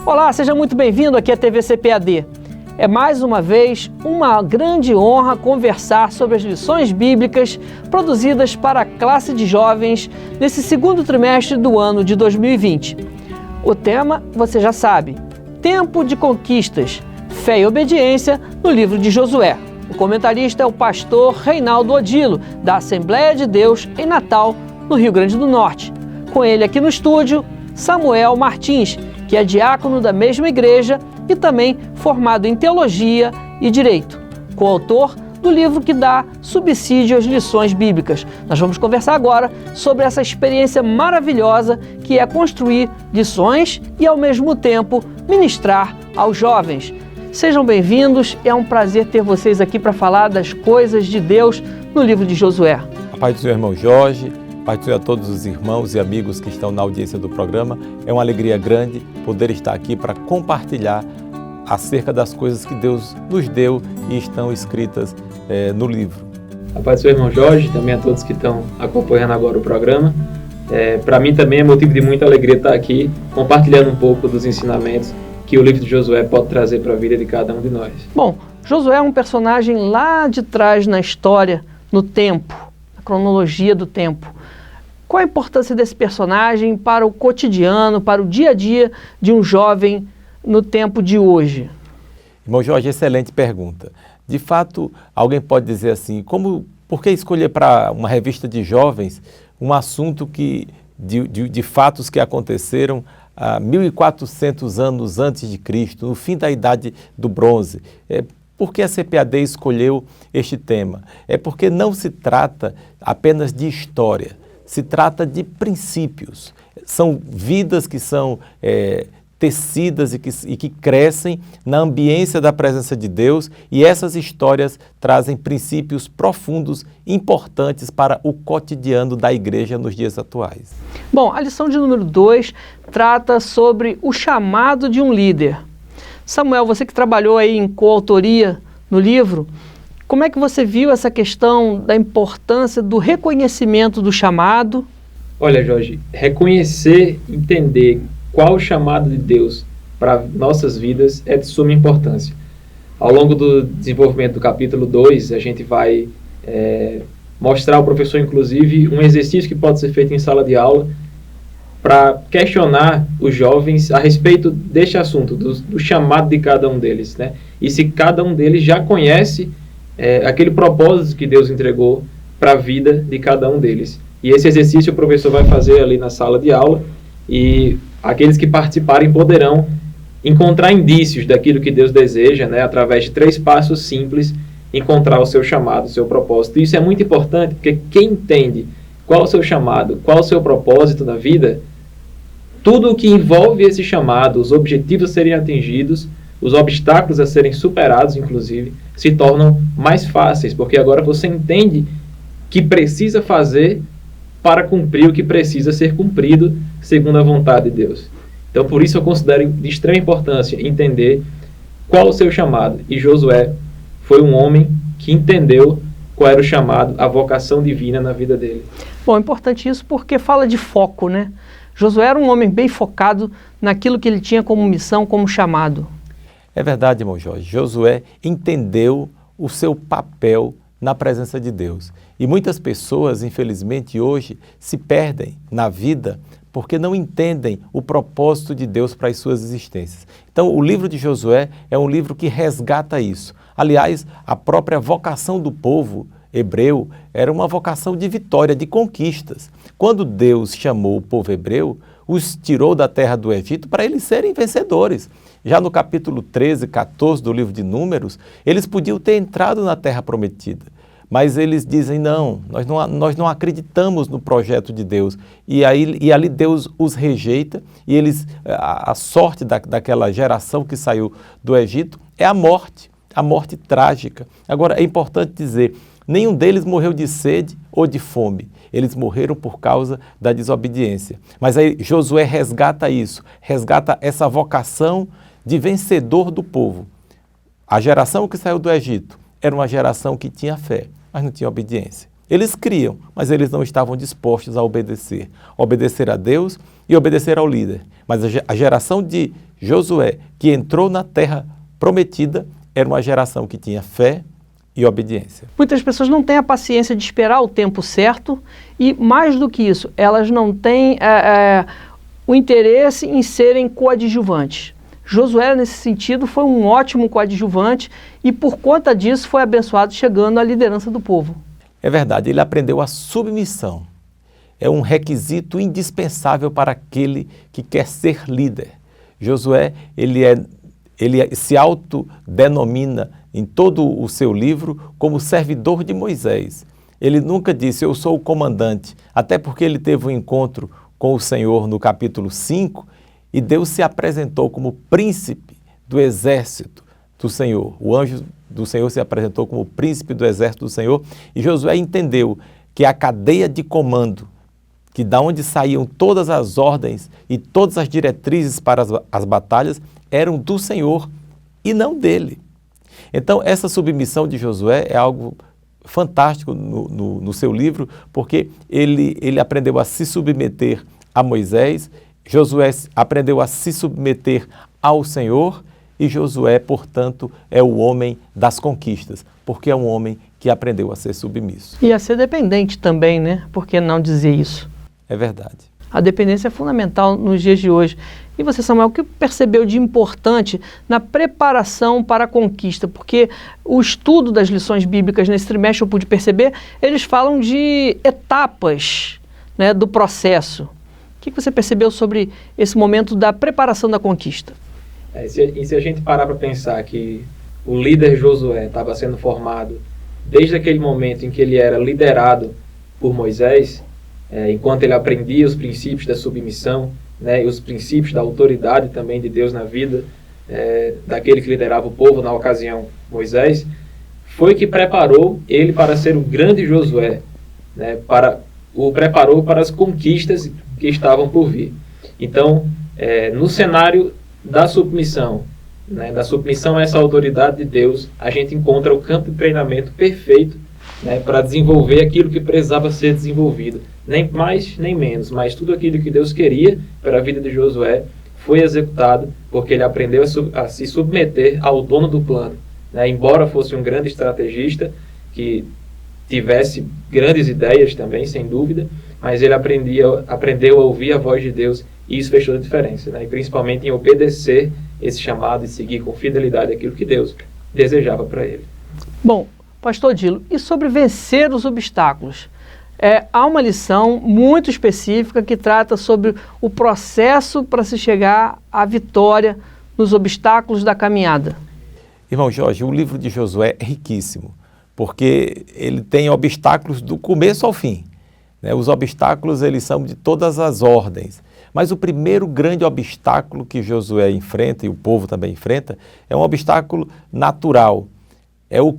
Olá, seja muito bem-vindo aqui à TVCPAD. É mais uma vez uma grande honra conversar sobre as lições bíblicas produzidas para a classe de jovens nesse segundo trimestre do ano de 2020. O tema, você já sabe, Tempo de Conquistas, Fé e Obediência no livro de Josué. O comentarista é o pastor Reinaldo Odilo, da Assembleia de Deus em Natal, no Rio Grande do Norte. Com ele aqui no estúdio, Samuel Martins, que é diácono da mesma igreja e também formado em Teologia e Direito, coautor do livro que dá subsídio às lições bíblicas. Nós vamos conversar agora sobre essa experiência maravilhosa que é construir lições e, ao mesmo tempo, ministrar aos jovens. Sejam bem-vindos, é um prazer ter vocês aqui para falar das coisas de Deus no livro de Josué. A paz do seu irmão Jorge, paz do Senhor a todos os irmãos e amigos que estão na audiência do programa. É uma alegria grande poder estar aqui para compartilhar acerca das coisas que Deus nos deu e estão escritas no livro. A paz do seu irmão Jorge, também a todos que estão acompanhando agora o programa. Para mim também é motivo de muita alegria estar aqui compartilhando um pouco dos ensinamentos que o livro de Josué pode trazer para a vida de cada um de nós. Bom, Josué é um personagem lá de trás na história, no tempo, na cronologia do tempo. Qual a importância desse personagem para o cotidiano, para o dia a dia de um jovem no tempo de hoje? Irmão Jorge, excelente pergunta. De fato, alguém pode dizer assim, por que escolher para uma revista de jovens um assunto de fatos que aconteceram há 1.400 anos antes de Cristo, no fim da Idade do Bronze? Por que a CPAD escolheu este tema? É porque não se trata apenas de história, se trata de princípios. São vidas que são tecidas e que crescem na ambiência da presença de Deus, e essas histórias trazem princípios profundos, importantes para o cotidiano da igreja nos dias atuais. Bom, a lição de número 2 trata sobre o chamado de um líder. Samuel, você que trabalhou aí em coautoria no livro, como é que você viu essa questão da importância do reconhecimento do chamado? Olha, Jorge, reconhecer, entender qual o chamado de Deus para nossas vidas é de suma importância. Ao longo do desenvolvimento do capítulo 2, a gente vai mostrar ao professor, inclusive, um exercício que pode ser feito em sala de aula para questionar os jovens a respeito deste assunto, do chamado de cada um deles, né? E se cada um deles já conhece aquele propósito que Deus entregou para a vida de cada um deles. E esse exercício o professor vai fazer ali na sala de aula, e aqueles que participarem poderão encontrar indícios daquilo que Deus deseja, né, através de 3 passos simples, encontrar o seu chamado, o seu propósito. E isso é muito importante, porque quem entende qual o seu chamado, qual o seu propósito na vida, tudo o que envolve esse chamado, os objetivos a serem atingidos, os obstáculos a serem superados, inclusive, se tornam mais fáceis, porque agora você entende que precisa fazer para cumprir o que precisa ser cumprido segundo a vontade de Deus. Então, por isso eu considero de extrema importância entender qual o seu chamado. E Josué foi um homem que entendeu qual era o chamado, a vocação divina na vida dele. Bom, é importante isso porque fala de foco, né? Josué era um homem bem focado naquilo que ele tinha como missão, como chamado. É verdade, irmão Jorge. Josué entendeu o seu papel na presença de Deus. E muitas pessoas, infelizmente, hoje se perdem na vida porque não entendem o propósito de Deus para as suas existências. Então, o livro de Josué é um livro que resgata isso. Aliás, a própria vocação do povo hebreu era uma vocação de vitória, de conquistas. Quando Deus chamou o povo hebreu, os tirou da terra do Egito para eles serem vencedores. Já no capítulo 13, 14 do livro de Números, eles podiam ter entrado na terra prometida. Mas eles dizem, não, nós não acreditamos no projeto de Deus. E ali Deus os rejeita, e a sorte daquela geração que saiu do Egito é a morte trágica. Agora, é importante dizer, nenhum deles morreu de sede ou de fome. Eles morreram por causa da desobediência. Mas aí Josué resgata isso, resgata essa vocação de vencedor do povo. A geração que saiu do Egito era uma geração que tinha fé, mas não tinha obediência. Eles criam, mas eles não estavam dispostos a obedecer a Deus e obedecer ao líder. Mas a geração de Josué, que entrou na terra prometida, era uma geração que tinha fé e obediência. Muitas pessoas não têm a paciência de esperar o tempo certo e, mais do que isso, elas não têm o interesse em serem coadjuvantes. Josué, nesse sentido, foi um ótimo coadjuvante e, por conta disso, foi abençoado chegando à liderança do povo. É verdade, ele aprendeu a submissão. É um requisito indispensável para aquele que quer ser líder. Josué, ele se autodenomina em todo o seu livro como servidor de Moisés. Ele nunca disse, eu sou o comandante, até porque ele teve um encontro com o Senhor no capítulo 5, e Deus se apresentou como príncipe do exército do Senhor. O anjo do Senhor se apresentou como príncipe do exército do Senhor, e Josué entendeu que a cadeia de comando, que da onde saíam todas as ordens e todas as diretrizes para as batalhas, eram do Senhor e não dele. Então, essa submissão de Josué é algo fantástico no seu livro, porque ele aprendeu a se submeter a Moisés, Josué aprendeu a se submeter ao Senhor, e Josué, portanto, é o homem das conquistas, porque é um homem que aprendeu a ser submisso. E a ser dependente também, né? Por que não dizer isso? É verdade. A dependência é fundamental nos dias de hoje. E você, Samuel, o que percebeu de importante na preparação para a conquista? Porque o estudo das lições bíblicas nesse trimestre, eu pude perceber, eles falam de etapas, né, do processo. O que você percebeu sobre esse momento da preparação da conquista? E se a gente parar para pensar que o líder Josué estava sendo formado desde aquele momento em que ele era liderado por Moisés, enquanto ele aprendia os princípios da submissão, né, e os princípios da autoridade também de Deus na vida daquele que liderava o povo, na ocasião Moisés, foi que preparou ele para ser o grande Josué, né, o preparou para as conquistas que estavam por vir. Então, no cenário da submissão, né, da submissão a essa autoridade de Deus, a gente encontra o campo de treinamento perfeito, né, para desenvolver aquilo que precisava ser desenvolvido. Nem mais, nem menos, mas tudo aquilo que Deus queria para a vida de Josué foi executado porque ele aprendeu a se submeter ao dono do plano. Né? Embora fosse um grande estrategista, que tivesse grandes ideias também, sem dúvida, mas ele aprendeu a ouvir a voz de Deus, e isso fez toda a diferença, né? E principalmente em obedecer esse chamado e seguir com fidelidade aquilo que Deus desejava para ele. Bom, Pastor Dilo, e sobre vencer os obstáculos? Há uma lição muito específica que trata sobre o processo para se chegar à vitória nos obstáculos da caminhada. Irmão Jorge, o livro de Josué é riquíssimo, porque ele tem obstáculos do começo ao fim. Né? Os obstáculos, eles são de todas as ordens. Mas o primeiro grande obstáculo que Josué enfrenta, e o povo também enfrenta, é um obstáculo natural. É o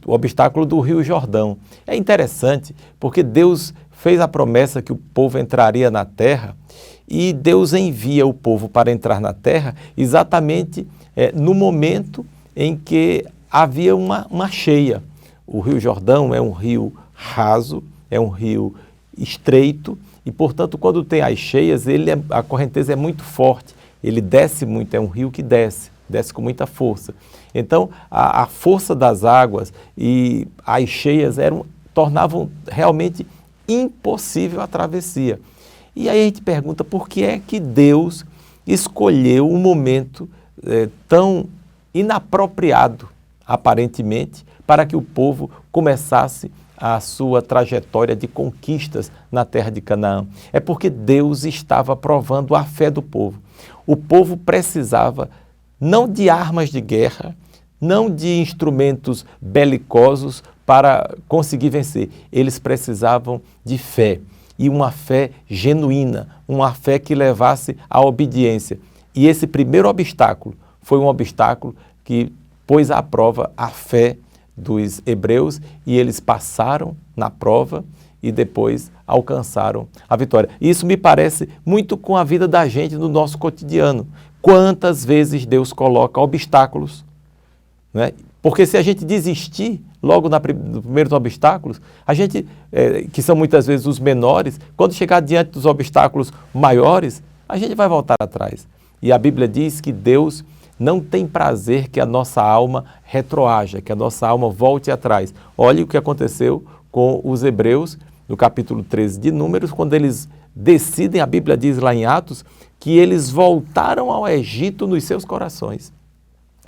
obstáculo do Rio Jordão. É interessante porque Deus fez a promessa que o povo entraria na terra, e Deus envia o povo para entrar na terra exatamente no momento em que havia uma cheia. O Rio Jordão é um rio raso, é um rio estreito, e portanto quando tem as cheias, a correnteza é muito forte, ele desce muito, é um rio que desce com muita força. Então, a força das águas e as cheias tornavam realmente impossível a travessia. E aí a gente pergunta por que é que Deus escolheu um momento tão inapropriado, aparentemente, para que o povo começasse a sua trajetória de conquistas na terra de Canaã. É porque Deus estava provando a fé do povo. O povo precisava não de armas de guerra, não de instrumentos belicosos para conseguir vencer. Eles precisavam de fé, e uma fé genuína, uma fé que levasse à obediência. E esse primeiro obstáculo foi um obstáculo que pôs à prova a fé dos hebreus, e eles passaram na prova e depois alcançaram a vitória. E isso me parece muito com a vida da gente no nosso cotidiano. Quantas vezes Deus coloca obstáculos, né? Porque se a gente desistir logo nos primeiros obstáculos, a gente, que são muitas vezes os menores, quando chegar diante dos obstáculos maiores, a gente vai voltar atrás. E a Bíblia diz que Deus não tem prazer que a nossa alma retroaja, que a nossa alma volte atrás. Olhe o que aconteceu com os hebreus, no capítulo 13 de Números, quando eles decidem, a Bíblia diz lá em Atos, que eles voltaram ao Egito nos seus corações.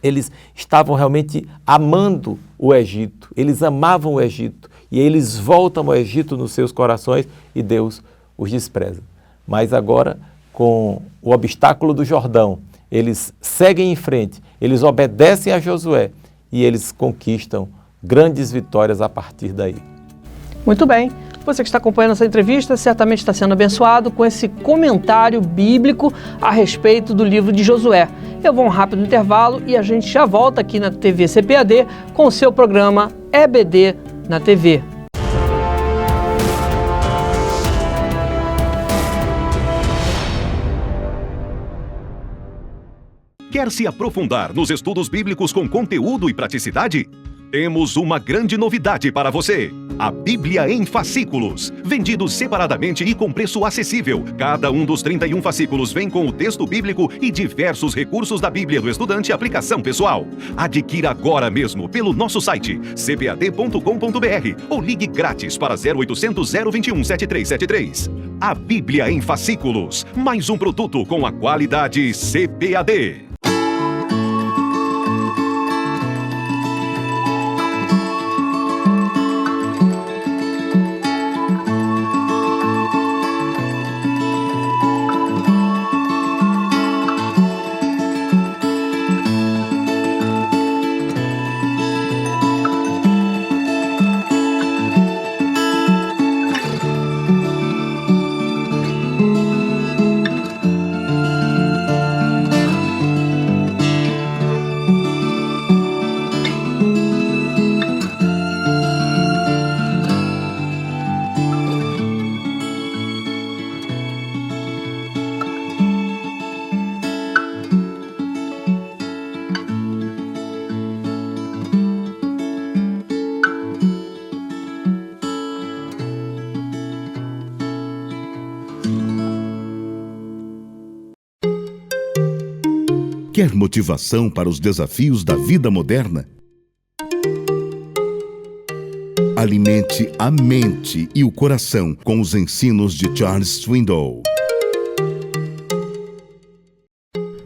Eles estavam realmente amando o Egito, eles amavam o Egito, e eles voltam ao Egito nos seus corações e Deus os despreza. Mas agora, com o obstáculo do Jordão, eles seguem em frente, eles obedecem a Josué e eles conquistam grandes vitórias a partir daí. Muito bem. Você que está acompanhando essa entrevista certamente está sendo abençoado com esse comentário bíblico a respeito do livro de Josué. Eu vou um rápido intervalo e a gente já volta aqui na TV CPAD com o seu programa EBD na TV. Quer se aprofundar nos estudos bíblicos com conteúdo e praticidade? Temos uma grande novidade para você. A Bíblia em fascículos, vendidos separadamente e com preço acessível. Cada um dos 31 fascículos vem com o texto bíblico e diversos recursos da Bíblia do estudante e aplicação pessoal. Adquira agora mesmo pelo nosso site cpad.com.br ou ligue grátis para 0800 021 7373. A Bíblia em fascículos, mais um produto com a qualidade CPAD. Quer motivação para os desafios da vida moderna? Alimente a mente e o coração com os ensinos de Charles Swindoll.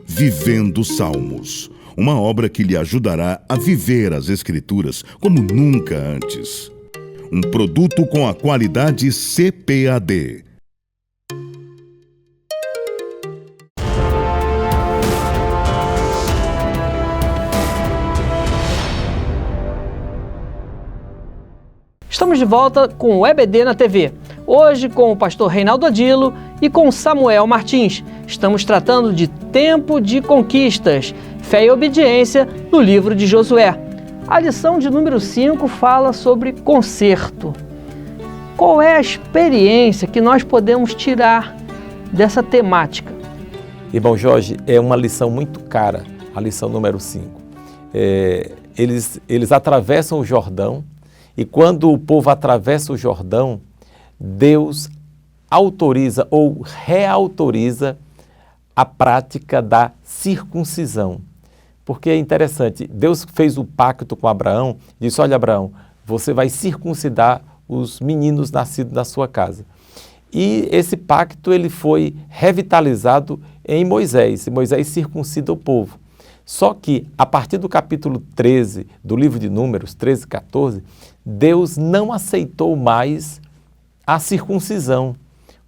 Vivendo Salmos, uma obra que lhe ajudará a viver as Escrituras como nunca antes. Um produto com a qualidade CPAD. Estamos de volta com o EBD na TV. Hoje com o pastor Reinaldo Adilo e com Samuel Martins. Estamos tratando de tempo de conquistas, fé e obediência no livro de Josué. A lição de número 5 fala sobre conserto. Qual é a experiência que nós podemos tirar dessa temática? Irmão Jorge, é uma lição muito cara, a lição número 5. Eles atravessam o Jordão. E quando o povo atravessa o Jordão, Deus autoriza ou reautoriza a prática da circuncisão. Porque é interessante, Deus fez o pacto com Abraão, disse, olha Abraão, você vai circuncidar os meninos nascidos na sua casa. E esse pacto ele foi revitalizado em Moisés, e Moisés circuncida o povo. Só que, a partir do capítulo 13 do livro de Números, 13 e 14, Deus não aceitou mais a circuncisão,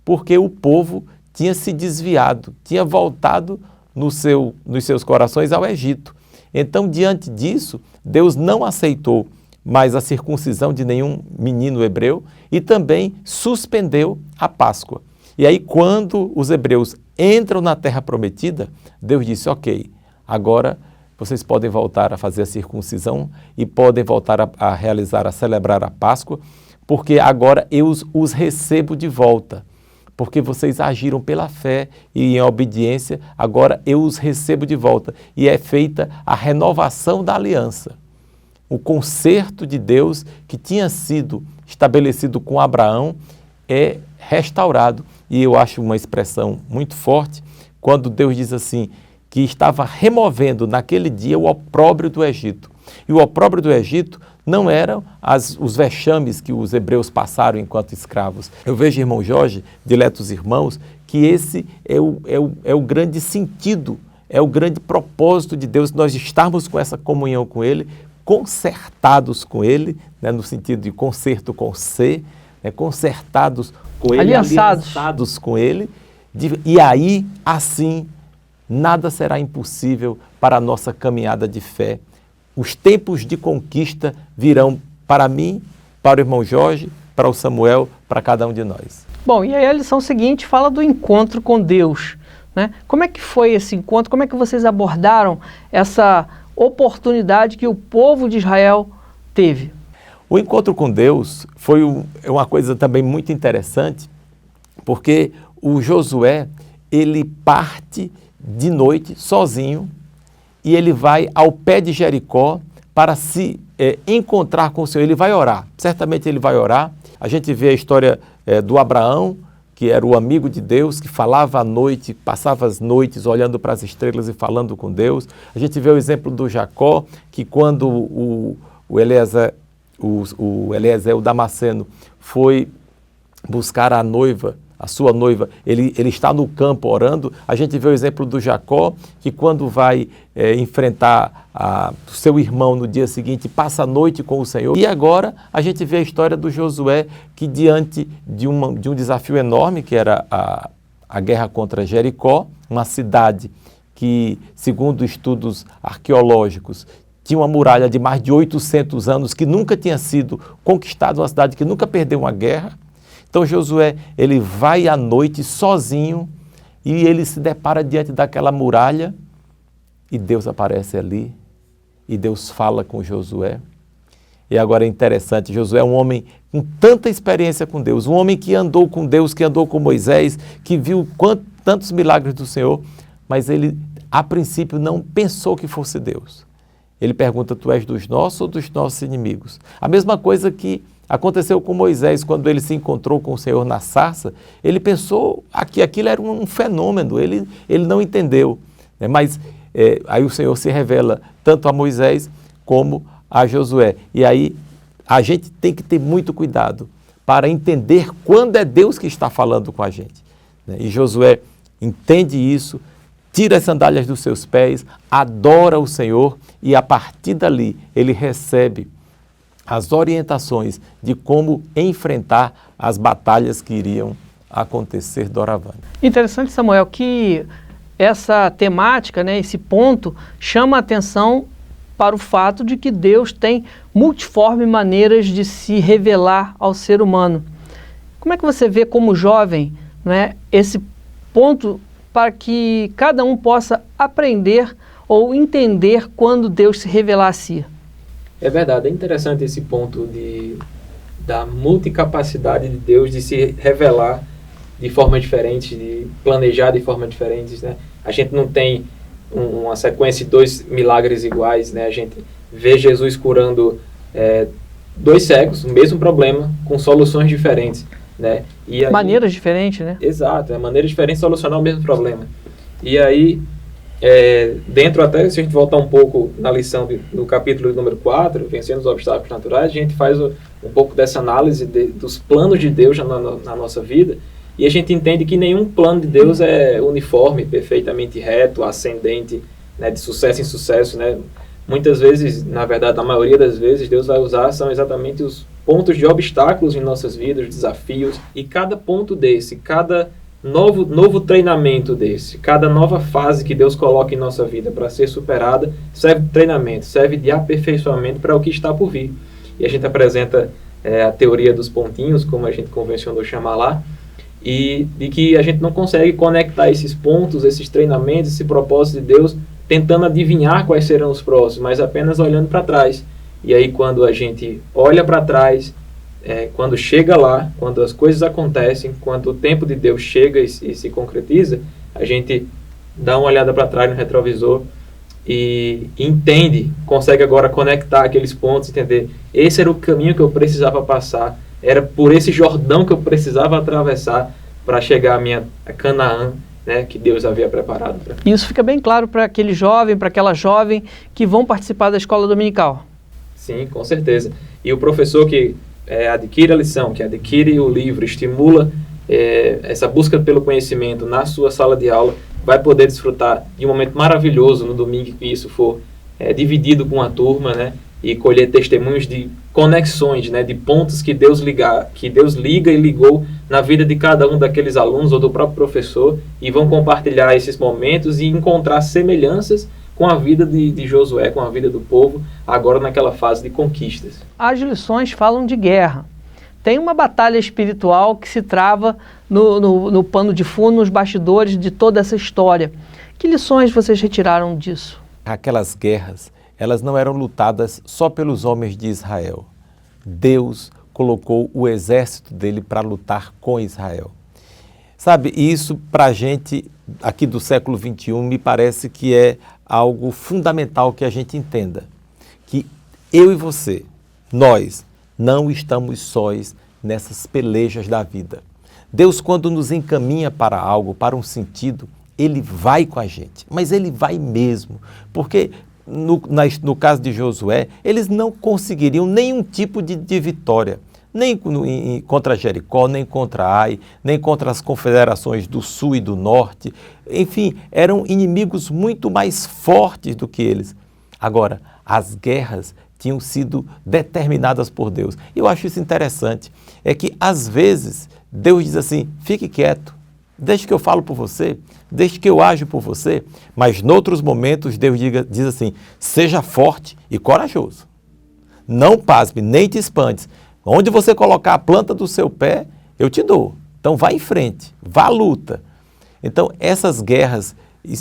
porque o povo tinha se desviado, tinha voltado nos seus corações ao Egito. Então, diante disso, Deus não aceitou mais a circuncisão de nenhum menino hebreu e também suspendeu a Páscoa. E aí, quando os hebreus entram na terra prometida, Deus disse, ok, agora vocês podem voltar a fazer a circuncisão e podem voltar a celebrar a Páscoa, porque agora eu os recebo de volta. Porque vocês agiram pela fé e em obediência, agora eu os recebo de volta. E é feita a renovação da aliança. O concerto de Deus que tinha sido estabelecido com Abraão é restaurado. E eu acho uma expressão muito forte quando Deus diz assim, que estava removendo naquele dia o opróbrio do Egito. E o opróbrio do Egito não eram os vexames que os hebreus passaram enquanto escravos. Eu vejo, irmão Jorge, diletos irmãos, que esse é o grande sentido, é o grande propósito de Deus, nós estarmos com essa comunhão com Ele, concertados com Ele, né, no sentido de concerto com C, né, concertados com Ele, aliançados com Ele, e aí, assim, nada será impossível para a nossa caminhada de fé. Os tempos de conquista virão para mim, para o irmão Jorge, para o Samuel, para cada um de nós. Bom, e aí a lição seguinte fala do encontro com Deus, né? Como é que foi esse encontro? Como é que vocês abordaram essa oportunidade que o povo de Israel teve? O encontro com Deus foi uma coisa também muito interessante, porque o Josué, ele parte de noite sozinho e ele vai ao pé de Jericó para se encontrar com o Senhor. Ele vai orar, certamente ele vai orar. A gente vê a história do Abraão, que era o amigo de Deus, que falava à noite, passava as noites olhando para as estrelas e falando com Deus. A gente vê o exemplo do Jacó, que quando o Eliezer, o Damasceno, foi buscar a noiva, a sua noiva, ele está no campo orando. A gente vê o exemplo do Jacó, que quando vai enfrentar o seu irmão no dia seguinte, passa a noite com o Senhor. E agora a gente vê a história do Josué, que diante de um desafio enorme, que era a guerra contra Jericó, uma cidade que, segundo estudos arqueológicos, tinha uma muralha de mais de 800 anos, que nunca tinha sido conquistada, uma cidade que nunca perdeu uma guerra. Então Josué, ele vai à noite sozinho e ele se depara diante daquela muralha e Deus aparece ali e Deus fala com Josué. E agora é interessante, Josué é um homem com tanta experiência com Deus, um homem que andou com Deus, que andou com Moisés, que viu tantos milagres do Senhor, mas ele a princípio não pensou que fosse Deus. Ele pergunta, tu és dos nossos ou dos nossos inimigos? A mesma coisa que aconteceu com Moisés, quando ele se encontrou com o Senhor na sarça, ele pensou que aquilo era um fenômeno, ele não entendeu, né? Mas aí o Senhor se revela tanto a Moisés como a Josué. E aí a gente tem que ter muito cuidado para entender quando é Deus que está falando com a gente, né? E Josué entende isso, tira as sandálias dos seus pés, adora o Senhor e a partir dali ele recebe as orientações de como enfrentar as batalhas que iriam acontecer doravante. Interessante, Samuel, que essa temática, né, esse ponto, chama a atenção para o fato de que Deus tem multiforme maneiras de se revelar ao ser humano. Como é que você vê como jovem, né, esse ponto para que cada um possa aprender ou entender quando Deus se revelar a si? É verdade, é interessante esse ponto da multicapacidade de Deus de se revelar de forma diferente, de planejar de forma diferente, né? A gente não tem uma sequência de 2 milagres iguais, né? A gente vê Jesus curando 2 cegos, o mesmo problema, com soluções diferentes, né? E aí, maneiras diferentes, né? Exato, maneiras diferentes de solucionar o mesmo problema. E aí, dentro até, se a gente voltar um pouco na lição no capítulo número 4, Vencendo os Obstáculos Naturais, a gente faz um pouco dessa análise dos planos de Deus na nossa vida, e a gente entende que nenhum plano de Deus é uniforme, perfeitamente reto, ascendente, né, de sucesso em sucesso, né? Muitas vezes, na verdade, a maioria das vezes, Deus vai usar são exatamente os pontos de obstáculos em nossas vidas, desafios, e cada ponto desse, cada novo treinamento desse, cada nova fase que Deus coloca em nossa vida para ser superada, serve de treinamento, serve de aperfeiçoamento para o que está por vir. E a gente apresenta a teoria dos pontinhos, como a gente convencionou chamar lá, e de que a gente não consegue conectar esses pontos, esses treinamentos, esse propósito de Deus, tentando adivinhar quais serão os próximos, mas apenas olhando para trás. E aí quando a gente olha para trás, quando chega lá, quando as coisas acontecem, quando o tempo de Deus chega e se concretiza, a gente dá uma olhada para trás no retrovisor e entende, consegue agora conectar aqueles pontos, entender, esse era o caminho que eu precisava passar, era por esse Jordão que eu precisava atravessar para chegar a Canaã, né, que Deus havia preparado. Isso fica bem claro para aquele jovem, para aquela jovem que vão participar da escola dominical. Sim, com certeza. E o professor que adquire a lição, que adquire o livro, estimula essa busca pelo conhecimento na sua sala de aula, vai poder desfrutar de um momento maravilhoso no domingo que isso for dividido com a turma, né, e colher testemunhos de conexões, né, de pontos que Deus liga e ligou na vida de cada um daqueles alunos ou do próprio professor, e vão compartilhar esses momentos e encontrar semelhanças com a vida de Josué, com a vida do povo, agora naquela fase de conquistas. As lições falam de guerra. Tem uma batalha espiritual que se trava no pano de fundo, nos bastidores de toda essa história. Que lições vocês retiraram disso? Aquelas guerras, elas não eram lutadas só pelos homens de Israel. Deus colocou o exército dele para lutar com Israel. Sabe, isso para a gente aqui do século XXI me parece que é algo fundamental que a gente entenda. Que eu e você, nós, não estamos sós nessas pelejas da vida. Deus, quando nos encaminha para algo, para um sentido, Ele vai com a gente, mas Ele vai mesmo, porque no caso de Josué, eles não conseguiriam nenhum tipo de vitória, nem contra Jericó, nem contra Ai, nem contra as confederações do sul e do norte, enfim, eram inimigos muito mais fortes do que eles. Agora, as guerras tinham sido determinadas por Deus. Eu acho isso interessante, é que às vezes Deus diz assim, fique quieto, deixe que eu falo por você, deixe que eu ajo por você, mas noutros momentos Deus diz assim, seja forte e corajoso, não pasme, nem te espantes, onde você colocar a planta do seu pé, eu te dou, então vá em frente, vá à luta. Então essas guerras,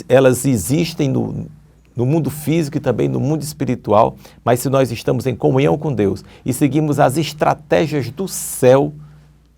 elas existem no mundo físico e também no mundo espiritual, mas se nós estamos em comunhão com Deus e seguimos as estratégias do céu,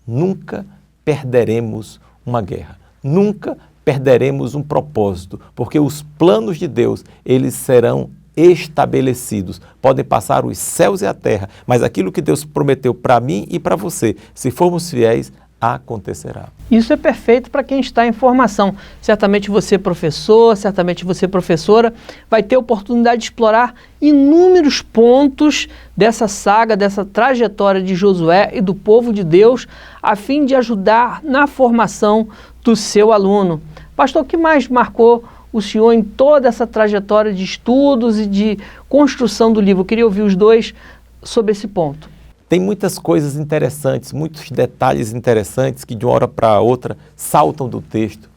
nunca perderemos uma guerra, nunca perderemos um propósito, porque os planos de Deus, eles serão estabelecidos. Podem passar os céus e a terra, mas aquilo que Deus prometeu para mim e para você, se formos fiéis, acontecerá. Isso é perfeito para quem está em formação. Certamente você, professor, certamente você, professora, vai ter oportunidade de explorar inúmeros pontos dessa saga, dessa trajetória de Josué e do povo de Deus, a fim de ajudar na formação do seu aluno. Pastor, o que mais marcou o senhor em toda essa trajetória de estudos e de construção do livro? Eu queria ouvir os dois sobre esse ponto. Tem muitas coisas interessantes, muitos detalhes interessantes que de uma hora para outra saltam do texto.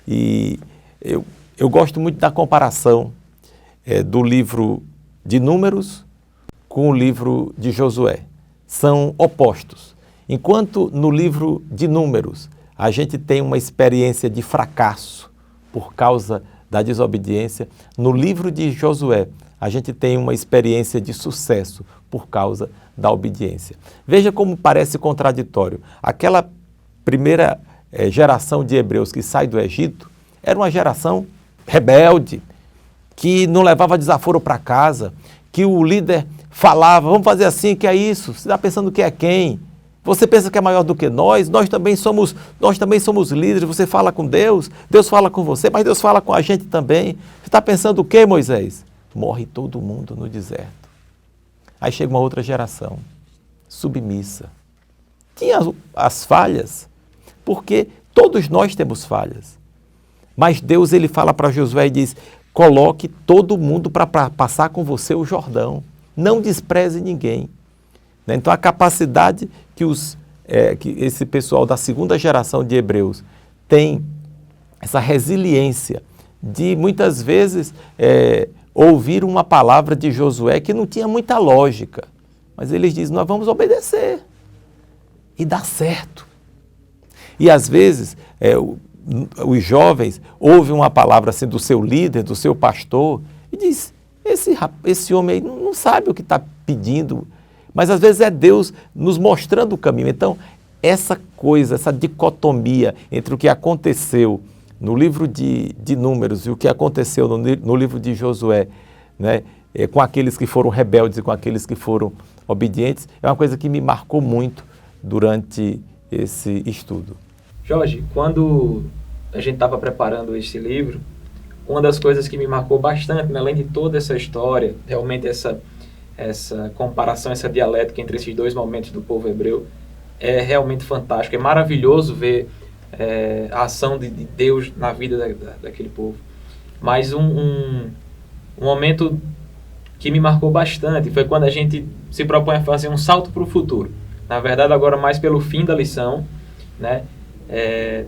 E eu gosto muito da comparação do livro de Números com o livro de Josué. São opostos. Enquanto no livro de Números a gente tem uma experiência de fracasso por causa da desobediência, no livro de Josué a gente tem uma experiência de sucesso por causa da obediência. Veja como parece contraditório. Aquela primeira geração de hebreus que sai do Egito era uma geração rebelde, que não levava desaforo para casa, que o líder falava, vamos fazer assim, que é isso? Você está pensando que é quem? Você pensa que é maior do que nós? Nós também somos líderes, você fala com Deus, Deus fala com você, mas Deus fala com a gente também. Você está pensando o quê, Moisés? Morre todo mundo no deserto. Aí chega uma outra geração, submissa. Tinha as falhas, porque todos nós temos falhas. Mas Deus, ele fala para Josué e diz, coloque todo mundo para passar com você o Jordão. Não despreze ninguém. Então a capacidade que esse pessoal da segunda geração de hebreus tem, essa resiliência de muitas vezes ouvir uma palavra de Josué que não tinha muita lógica, mas eles dizem, nós vamos obedecer e dá certo. E às vezes os jovens ouvem uma palavra assim do seu líder, do seu pastor e diz, esse homem aí não sabe o que está pedindo, mas às vezes é Deus nos mostrando o caminho. Então essa coisa, essa dicotomia entre o que aconteceu no livro de Números e o que aconteceu no livro de Josué, né, com aqueles que foram rebeldes e com aqueles que foram obedientes, é uma coisa que me marcou muito durante esse estudo. Jorge, quando a gente estava preparando esse livro, uma das coisas que me marcou bastante, né, além de toda essa história, realmente essa comparação, essa dialética entre esses dois momentos do povo hebreu, é realmente fantástico. É maravilhoso ver a ação de Deus na vida daquele povo. Mas um momento que me marcou bastante foi quando a gente se propõe a fazer um salto para o futuro. Na verdade, agora mais pelo fim da lição, né,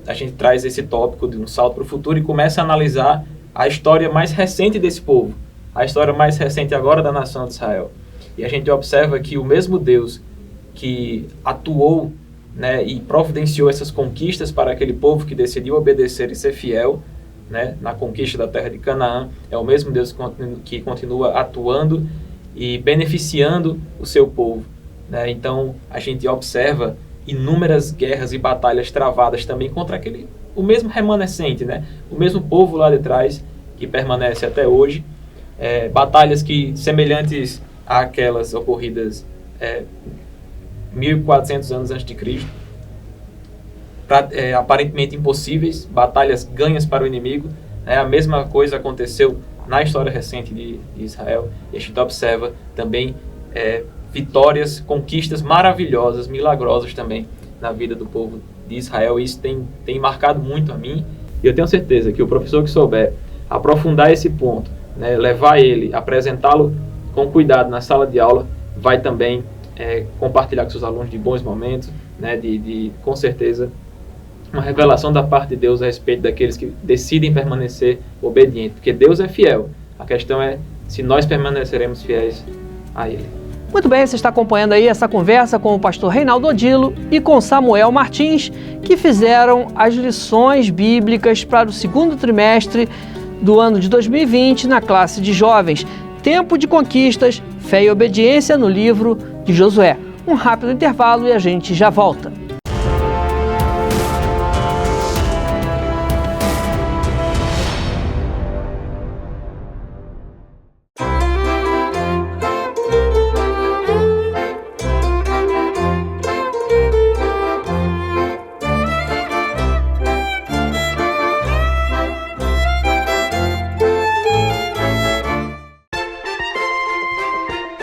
a gente traz esse tópico de um salto para o futuro e começa a analisar a história mais recente desse povo, a história mais recente agora da nação de Israel. E a gente observa que o mesmo Deus que atuou, né, e providenciou essas conquistas para aquele povo que decidiu obedecer e ser fiel, né, na conquista da terra de Canaã, é o mesmo Deus que continua atuando e beneficiando o seu povo, né? Então a gente observa inúmeras guerras e batalhas travadas também contra o mesmo remanescente, né? O mesmo povo lá de trás que permanece até hoje, batalhas que semelhantes àquelas ocorridas 1400 anos antes de Cristo, aparentemente impossíveis, batalhas ganhas para o inimigo. A mesma coisa aconteceu na história recente de Israel, e a gente observa também vitórias, conquistas maravilhosas, milagrosas também na vida do povo de Israel. E isso tem marcado muito a mim, e eu tenho certeza que o professor que souber aprofundar esse ponto, né, levar ele, apresentá-lo com cuidado na sala de aula, vai também compartilhar com seus alunos de bons momentos, né, com certeza, uma revelação da parte de Deus a respeito daqueles que decidem permanecer obedientes, porque Deus é fiel. A questão é se nós permaneceremos fiéis a Ele. Muito bem, você está acompanhando aí essa conversa com o pastor Reinaldo Odilo e com Samuel Martins, que fizeram as lições bíblicas para o segundo trimestre do ano de 2020 na classe de jovens. Tempo de conquistas, fé e obediência no livro de Josué. Um rápido intervalo e a gente já volta.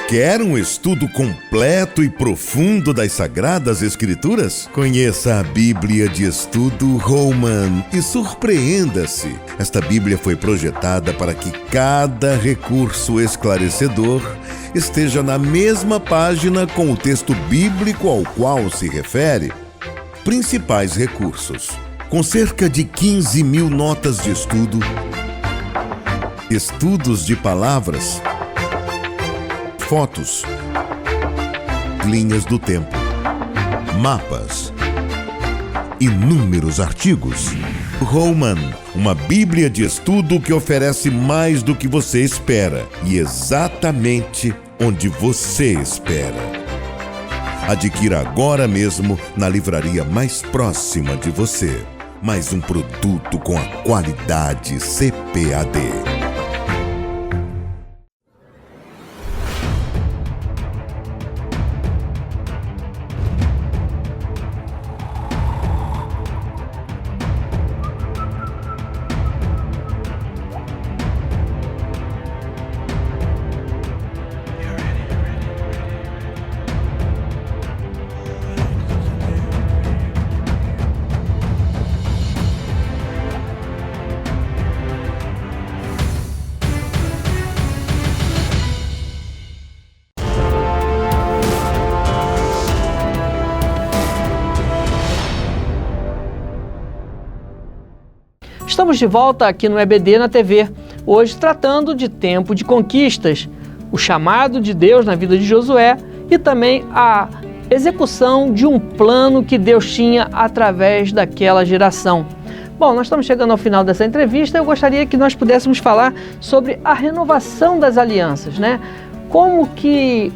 Quer um estudo completo e profundo das Sagradas Escrituras? Conheça a Bíblia de Estudo Holman e surpreenda-se. Esta Bíblia foi projetada para que cada recurso esclarecedor esteja na mesma página com o texto bíblico ao qual se refere. Principais recursos: com cerca de 15.000 notas de estudo, estudos de palavras, fotos, linhas do tempo, mapas, inúmeros artigos. Holman, uma Bíblia de estudo que oferece mais do que você espera e exatamente onde você espera. Adquira agora mesmo na livraria mais próxima de você. Mais um produto com a qualidade CPAD. Estamos de volta aqui no EBD na TV, hoje tratando de tempo de conquistas, o chamado de Deus na vida de Josué e também a execução de um plano que Deus tinha através daquela geração. Bom, nós estamos chegando ao final dessa entrevista. Eu gostaria que nós pudéssemos falar sobre a renovação das alianças, né? Como que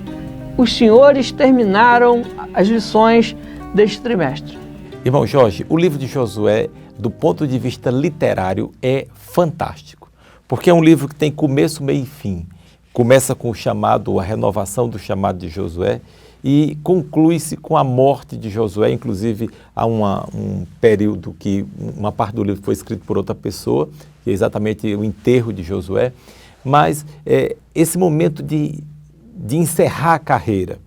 os senhores terminaram as lições deste trimestre? Irmão Jorge, o livro de Josué, do ponto de vista literário, é fantástico, porque é um livro que tem começo, meio e fim. Começa com o chamado, a renovação do chamado de Josué, e conclui-se com a morte de Josué. Inclusive, há um período que uma parte do livro foi escrito por outra pessoa, que é exatamente o enterro de Josué, mas esse momento de encerrar a carreira.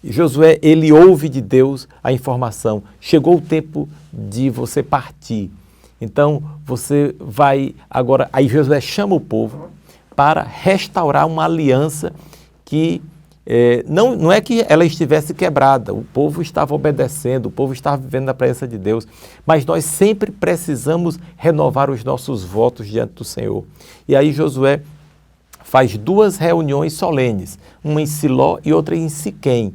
Josué, ele ouve de Deus a informação, chegou o tempo de você partir. Então, você vai agora, aí Josué chama o povo para restaurar uma aliança que não é que ela estivesse quebrada, o povo estava obedecendo, o povo estava vivendo na presença de Deus, mas nós sempre precisamos renovar os nossos votos diante do Senhor. E aí Josué faz 2 reuniões solenes, uma em Siló e outra em Siquém.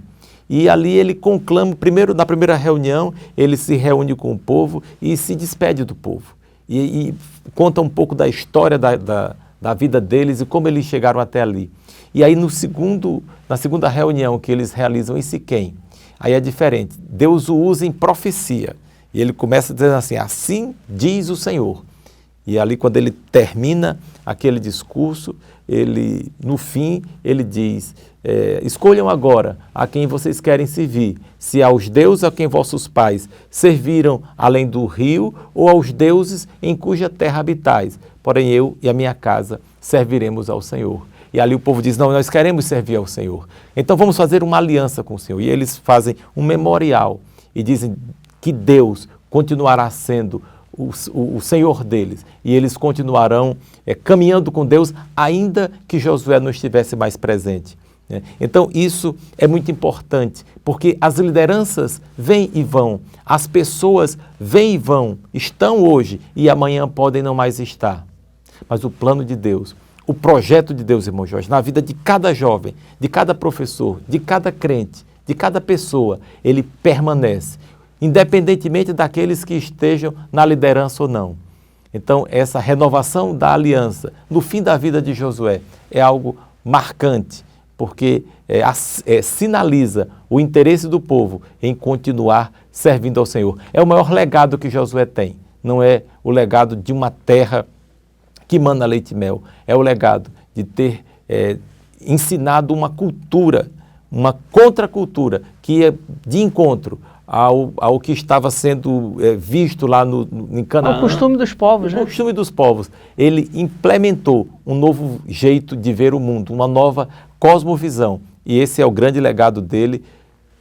E ali ele conclama, na primeira reunião, ele se reúne com o povo e se despede do povo. E conta um pouco da história da vida deles e como eles chegaram até ali. E aí na segunda reunião que eles realizam em Siquém, aí é diferente. Deus o usa em profecia. E ele começa dizendo assim, assim diz o Senhor. E ali quando ele termina aquele discurso, no fim, ele diz, escolham agora a quem vocês querem servir, se aos deuses a quem vossos pais serviram além do rio, ou aos deuses em cuja terra habitais. Porém eu e a minha casa serviremos ao Senhor. E ali o povo diz, não, nós queremos servir ao Senhor. Então vamos fazer uma aliança com o Senhor. E eles fazem um memorial e dizem que Deus continuará sendo o Senhor deles, e eles continuarão caminhando com Deus, ainda que Josué não estivesse mais presente. Então isso é muito importante, porque as lideranças vêm e vão, as pessoas vêm e vão, estão hoje e amanhã podem não mais estar. Mas o plano de Deus, o projeto de Deus, irmão Jorge, na vida de cada jovem, de cada professor, de cada crente, de cada pessoa, ele permanece, independentemente daqueles que estejam na liderança ou não. Então, essa renovação da aliança no fim da vida de Josué é algo marcante, porque sinaliza o interesse do povo em continuar servindo ao Senhor. É o maior legado que Josué tem, não é o legado de uma terra que mana leite e mel, é o legado de ter ensinado uma cultura, uma contracultura, que é de encontro ao que estava sendo visto lá em Canaã. O costume dos povos, né? O costume dos povos. Ele implementou um novo jeito de ver o mundo, uma nova cosmovisão. E esse é o grande legado dele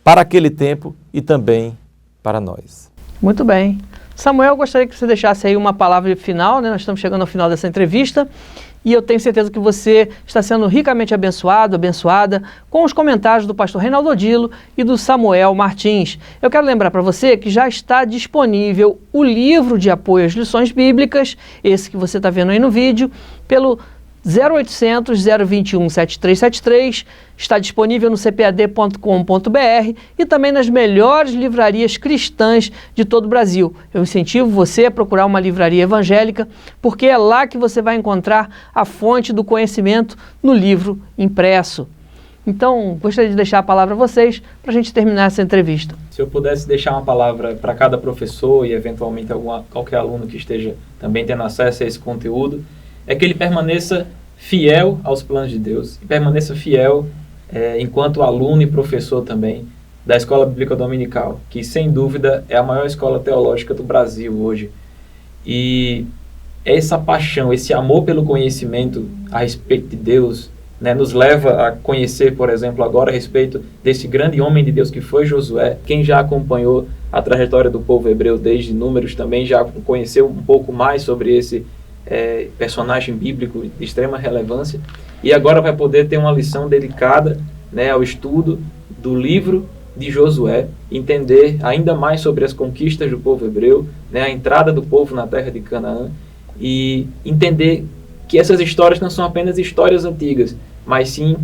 para aquele tempo e também para nós. Muito bem. Samuel, eu gostaria que você deixasse aí uma palavra final, né? Nós estamos chegando ao final dessa entrevista. E eu tenho certeza que você está sendo ricamente abençoado, abençoada, com os comentários do pastor Reinaldo Odilo e do Samuel Martins. Eu quero lembrar para você que já está disponível o livro de apoio às lições bíblicas, esse que você está vendo aí no vídeo, pelo 0800 021 7373, está disponível no cpad.com.br e também nas melhores livrarias cristãs de todo o Brasil. Eu incentivo você a procurar uma livraria evangélica, porque é lá que você vai encontrar a fonte do conhecimento no livro impresso. Então, gostaria de deixar a palavra a vocês para a gente terminar essa entrevista. Se eu pudesse deixar uma palavra para cada professor e eventualmente qualquer aluno que esteja também tendo acesso a esse conteúdo, é que ele permaneça fiel aos planos de Deus e permaneça fiel enquanto aluno e professor também da Escola Bíblica Dominical, que sem dúvida é a maior escola teológica do Brasil hoje. E essa paixão, esse amor pelo conhecimento a respeito de Deus, né, nos leva a conhecer, por exemplo, agora a respeito desse grande homem de Deus que foi Josué. Quem já acompanhou a trajetória do povo hebreu desde Números também já conheceu um pouco mais sobre esse personagem bíblico de extrema relevância, e agora vai poder ter uma lição dedicada, né, ao estudo do livro de Josué, entender ainda mais sobre as conquistas do povo hebreu, né, a entrada do povo na terra de Canaã, e entender que essas histórias não são apenas histórias antigas, mas sim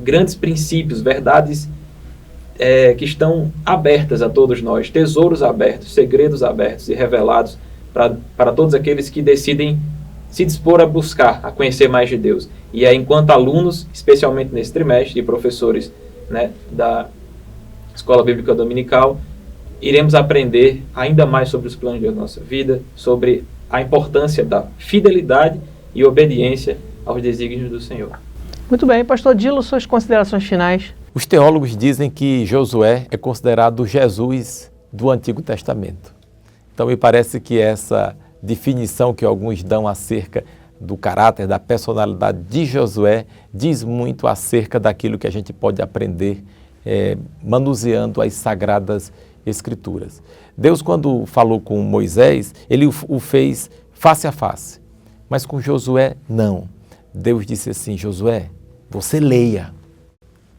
grandes princípios, verdades que estão abertas a todos nós, tesouros abertos, segredos abertos e revelados para todos aqueles que decidem se dispor a buscar, a conhecer mais de Deus. E enquanto alunos, especialmente nesse trimestre, e professores, né, da Escola Bíblica Dominical, iremos aprender ainda mais sobre os planos de Deus na nossa vida, sobre a importância da fidelidade e obediência aos desígnios do Senhor. Muito bem, pastor Odilo, suas considerações finais. Os teólogos dizem que Josué é considerado o Jesus do Antigo Testamento. Então me parece que essa definição que alguns dão acerca do caráter, da personalidade de Josué, diz muito acerca daquilo que a gente pode aprender manuseando as Sagradas Escrituras. Deus, quando falou com Moisés, ele o fez face a face, mas com Josué, não. Deus disse assim: Josué, você leia,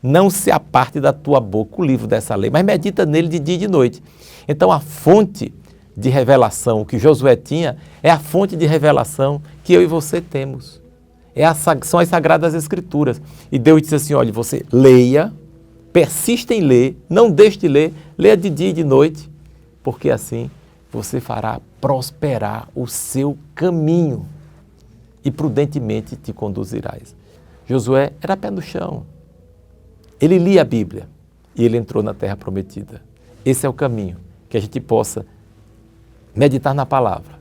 não se aparte da tua boca o livro dessa lei, mas medita nele de dia e de noite. Então a fonte de revelação que Josué tinha é a fonte de revelação que eu e você temos. São as Sagradas Escrituras. E Deus disse assim: olha, você leia, persista em ler, não deixe de ler, leia de dia e de noite, porque assim você fará prosperar o seu caminho e prudentemente te conduzirás. Josué era pé no chão. Ele lia a Bíblia e ele entrou na Terra Prometida. Esse é o caminho, que a gente possa meditar na palavra,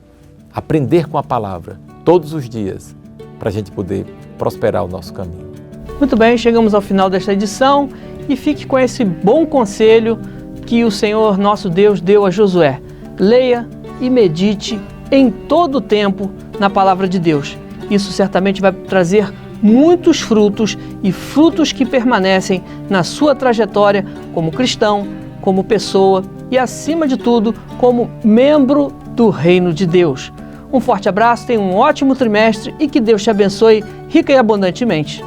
aprender com a palavra todos os dias, para a gente poder prosperar o nosso caminho. Muito bem, chegamos ao final desta edição e fique com esse bom conselho que o Senhor nosso Deus deu a Josué. Leia e medite em todo o tempo na palavra de Deus. Isso certamente vai trazer muitos frutos e frutos que permanecem na sua trajetória como cristão, como pessoa e, acima de tudo, como membro do Reino de Deus. Um forte abraço, tenha um ótimo trimestre e que Deus te abençoe rica e abundantemente.